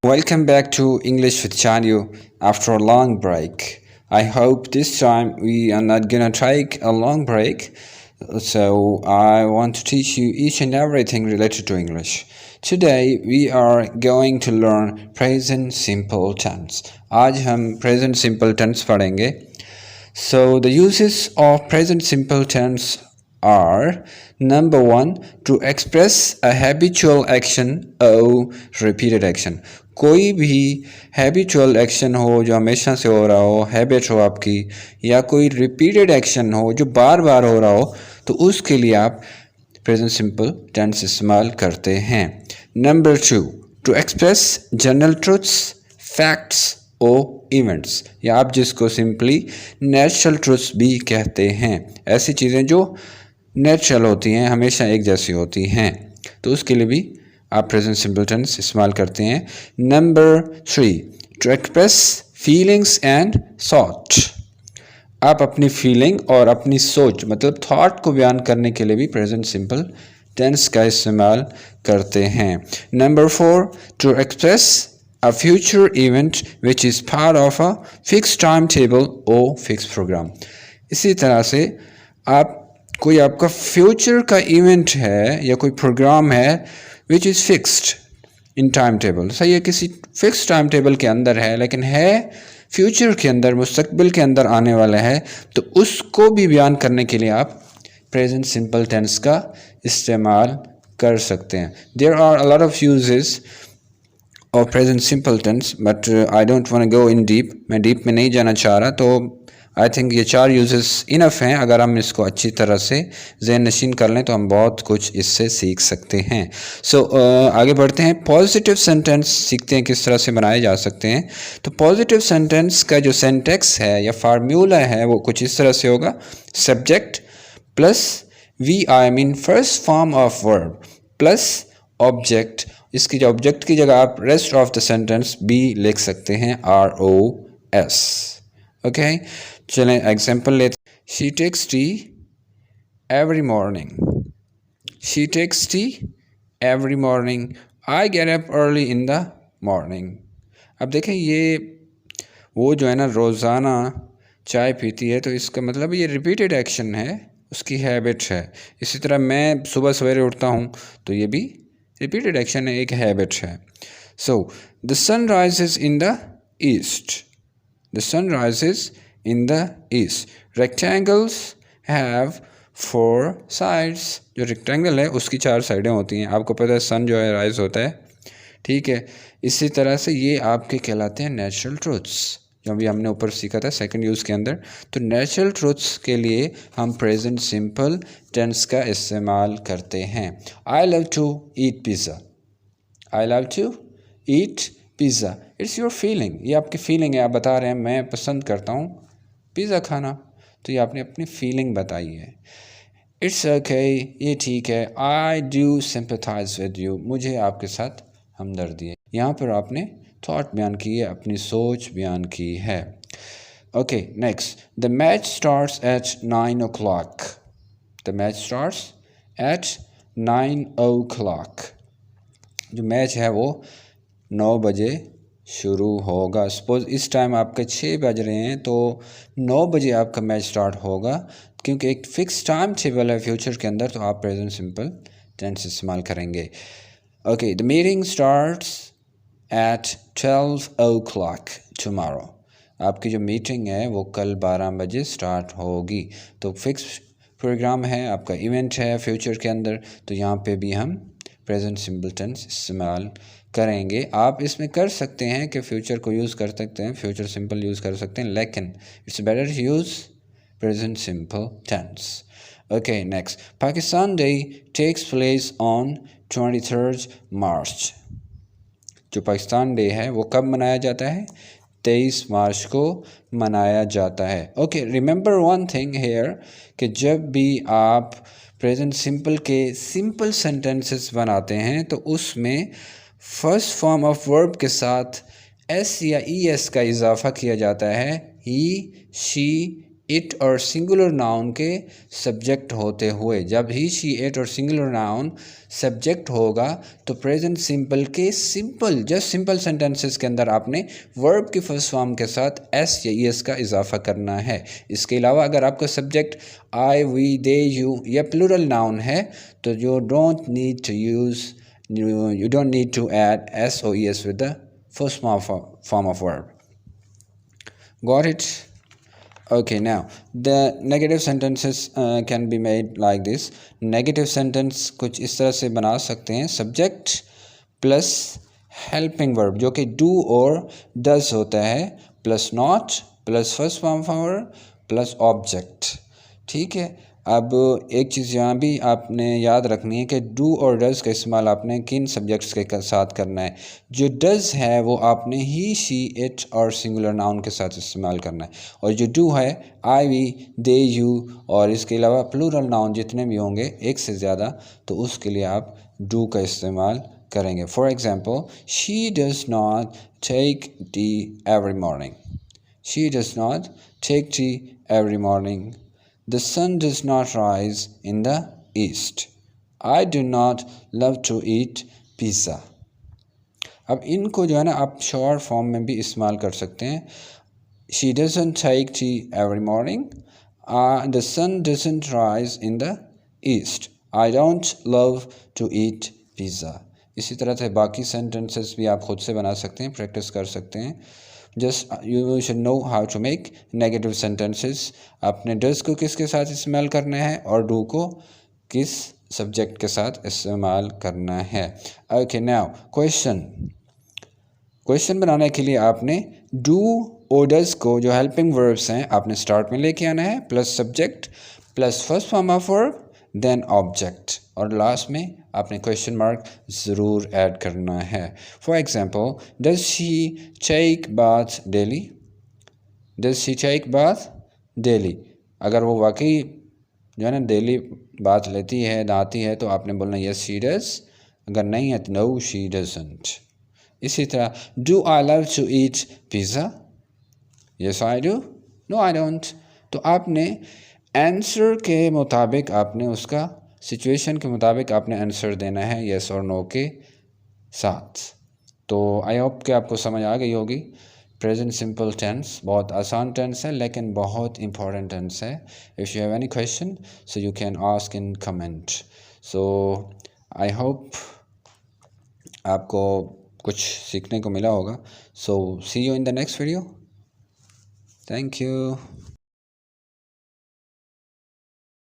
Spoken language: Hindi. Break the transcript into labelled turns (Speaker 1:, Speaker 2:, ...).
Speaker 1: Welcome back to English with Chanyu after a long break. I hope this time we are not gonna take a long break. So I want to teach you each and everything related to English. Today we are going to learn present simple tense. आज हम present simple tense पढ़ेंगे. So the uses of present simple tense are: number one, to express a habitual action or repeated action. कोई भी हैबिचुअल एक्शन हो जो हमेशा से हो रहा हो, हैबिट हो आपकी, या कोई रिपीटेड एक्शन हो जो बार बार हो रहा हो, तो उसके लिए आप प्रेजेंट सिंपल टेंस इस्तेमाल करते हैं. Number two, to express general truths, facts और इवेंट्स, या आप जिसको सिंपली नेचुरल ट्रूथ्स भी कहते हैं. ऐसी चीज़ें जो नेचुरल होती हैं, हमेशा एक जैसी होती हैं, तो उसके लिए भी आप प्रेजेंट सिंपल टेंस इस्तेमाल करते हैं. Number three, to express feelings and thought, आप अपनी फीलिंग और अपनी सोच मतलब थॉट को बयान करने के लिए भी प्रेजेंट सिंपल टेंस का इस्तेमाल करते हैं. Number four, to express a future event which is part of a fixed timetable or fixed program. इसी तरह से आप कोई आपका फ्यूचर का इवेंट है या कोई प्रोग्राम है which is fixed in timetable, सही है, किसी फिक्स टाइम टेबल के अंदर है लेकिन है फ्यूचर के अंदर, मुस्तकबिल के अंदर आने वाला है, तो उसको भी बयान करने के लिए आप प्रेजेंट सिंपल टेंस का इस्तेमाल कर सकते हैं. There are a lot of uses और present simple tense, but I don't want to go in deep. मैं डीप में नहीं जाना चाह रहा, तो आई थिंक ये चार यूजेस इनफ हैं. अगर हम इसको अच्छी तरह से ज़हन नशीन कर लें तो हम बहुत कुछ इससे सीख सकते हैं. सो आगे बढ़ते हैं. पॉजिटिव सेंटेंस सीखते हैं किस तरह से बनाए जा सकते हैं. तो पॉजिटिव सेंटेंस का जो सेंटेक्स है या फार्मूला है वो कुछ इस तरह से होगा: subject plus V I mean first form of verb plus object. इसकी जो ऑब्जेक्ट की जगह आप रेस्ट ऑफ द सेंटेंस भी लिख सकते हैं, ROS. ओके, चलें एग्जाम्पल लेते. She takes tea every morning. She takes tea every morning. I get up early in the morning. अब देखें, ये वो जो है ना रोज़ाना चाय पीती है, तो इसका मतलब ये रिपीटेड एक्शन है, उसकी हैबिट है. इसी तरह मैं सुबह सवेरे उठता हूँ, तो ये भी रिपीटेड एक्शन है, एक हैबिट है. So the sun rises in the east. The sun rises in the east. Rectangles have four sides. जो रेक्टेंगल है उसकी चार साइडें होती हैं. आपको पता है सन जो है राइज होता है, ठीक है. इसी तरह से ये आपके कहलाते हैं नेचुरल ट्रूथ्स, जो अभी हमने ऊपर सीखा था सेकंड यूज़ के अंदर. तो नेचुरल ट्रूथ्स के लिए हम प्रेजेंट सिंपल टेंस का इस्तेमाल करते हैं. I love to eat pizza. I love to eat pizza. It's your feeling, ये आपकी फीलिंग है. आप बता रहे हैं मैं पसंद करता हूँ पिज़्ज़ा खाना, तो ये आपने अपनी फीलिंग बताई है. इट्स ओके, ये ठीक है. I do sympathise with you, मुझे आपके साथ हमदर्दी है. यहाँ पर आपने थॉट बयान की है, अपनी सोच बयान की है. Okay, next. The match starts at 9 o'clock. The match starts at 9 o'clock. जो मैच है वो 9 बजे शुरू होगा. सपोज़ इस टाइम आपके 6 बज रहे हैं, तो 9 बजे आपका मैच स्टार्ट होगा, क्योंकि एक फ़िक्स टाइम टेबल है फ्यूचर के अंदर, तो आप प्रेजेंट सिंपल टेंस इस्तेमाल करेंगे. Okay, the meeting starts at 12 o'clock tomorrow. आपकी जो मीटिंग है वो कल 12 बजे स्टार्ट होगी. तो फिक्स प्रोग्राम है, आपका इवेंट है फ्यूचर के अंदर, तो यहाँ पे भी हम प्रेजेंट सिंपल टेंस इस्तेमाल करेंगे. आप इसमें कर सकते हैं कि फ्यूचर को यूज़ कर सकते हैं, फ्यूचर सिंपल यूज़ कर सकते हैं, लेकिन it's better to use present simple tense. Okay, next. Pakistan day takes place on 23 March. जो पाकिस्तान डे है वो कब मनाया जाता है? 23 मार्च को मनाया जाता है. Okay, remember one thing here, कि जब भी आप प्रेजेंट सिंपल के सिंपल सेंटेंसेस बनाते हैं तो उसमें फर्स्ट फॉर्म ऑफ वर्ब के साथ एस या ई एस का इजाफा किया जाता है. ही, शी, इट और सिंगुलर नाउन के सब्जेक्ट होते हुए, जब ही शी इट और सिंगुलर नाउन सब्जेक्ट होगा तो प्रेजेंट सिंपल के सिंपल सेंटेंसेस के अंदर आपने वर्ब की फर्स्ट फॉर्म के साथ एस या ई एस का इजाफा करना है। इसके अलावा अगर आपका subject I, we, they, you या प्लूरल नाउन है तो you don't need to add S or es with the first form of verb. Got it? Okay, now the negative sentences can be made like this. Negative sentence कुछ इस तरह से बना सकते हैं, subject plus helping verb जो कि do और does होता है, plus not plus first form of verb plus object। ठीक है, अब एक चीज़ यहाँ भी आपने याद रखनी है कि डू और डज़ का इस्तेमाल आपने किन सब्जेक्ट्स के साथ करना है। जो डज़ है वो आपने ही, शी, इट और सिंगुलर नाउन के साथ इस्तेमाल करना है, और जो डू है आई, वी, दे, यू और इसके अलावा प्लूरल नाउन जितने भी होंगे एक से ज़्यादा, तो उसके लिए आप डू का इस्तेमाल करेंगे। For example, she does not take tea every morning. She does not take tea every morning. The sun does not rise in the east. I do not love to eat pizza. अब इनको जो है ना आप शॉर्ट फॉर्म में भी इस्तेमाल कर सकते हैं। She doesn't take tea every morning. The sun doesn't rise in the east. I don't love to eat pizza. इसी तरह से बाकी सेंटेंसेस भी आप खुद से बना सकते हैं, प्रैक्टिस कर सकते हैं। Just you should know how to make negative sentences. आपने डज को किसके साथ इस्तेमाल करना है और डू को किस सब्जेक्ट के साथ इस्तेमाल करना है। ओके, नाउ क्वेश्चन बनाने के लिए आपने डू और डज को जो हेल्पिंग वर्ब्स हैं आपने स्टार्ट में लेके आना है, plus subject plus first form of verb then object, और लास्ट में आपने क्वेश्चन मार्क ज़रूर ऐड करना है। For example, does she take bath daily? Does she take bath daily? अगर वो वाकई जो है ना डेली बाथ लेती है, नहाती है, तो आपने बोलना यस शी डज। अगर नहीं है तो नो शी डजंट। इसी तरह, do I love to eat pizza? Yes I do, no I don't. तो आपने आंसर के मुताबिक आपने उसका सिचुएशन के मुताबिक आपने आंसर देना है येस और नो के साथ। तो आई होप कि आपको समझ आ गई होगी। प्रेजेंट सिंपल टेंस बहुत आसान टेंस है लेकिन बहुत इंपॉर्टेंट टेंस है। If you have any question so you can ask in comment. So I hope आपको कुछ सीखने को मिला होगा। So see you in the next video. Thank you.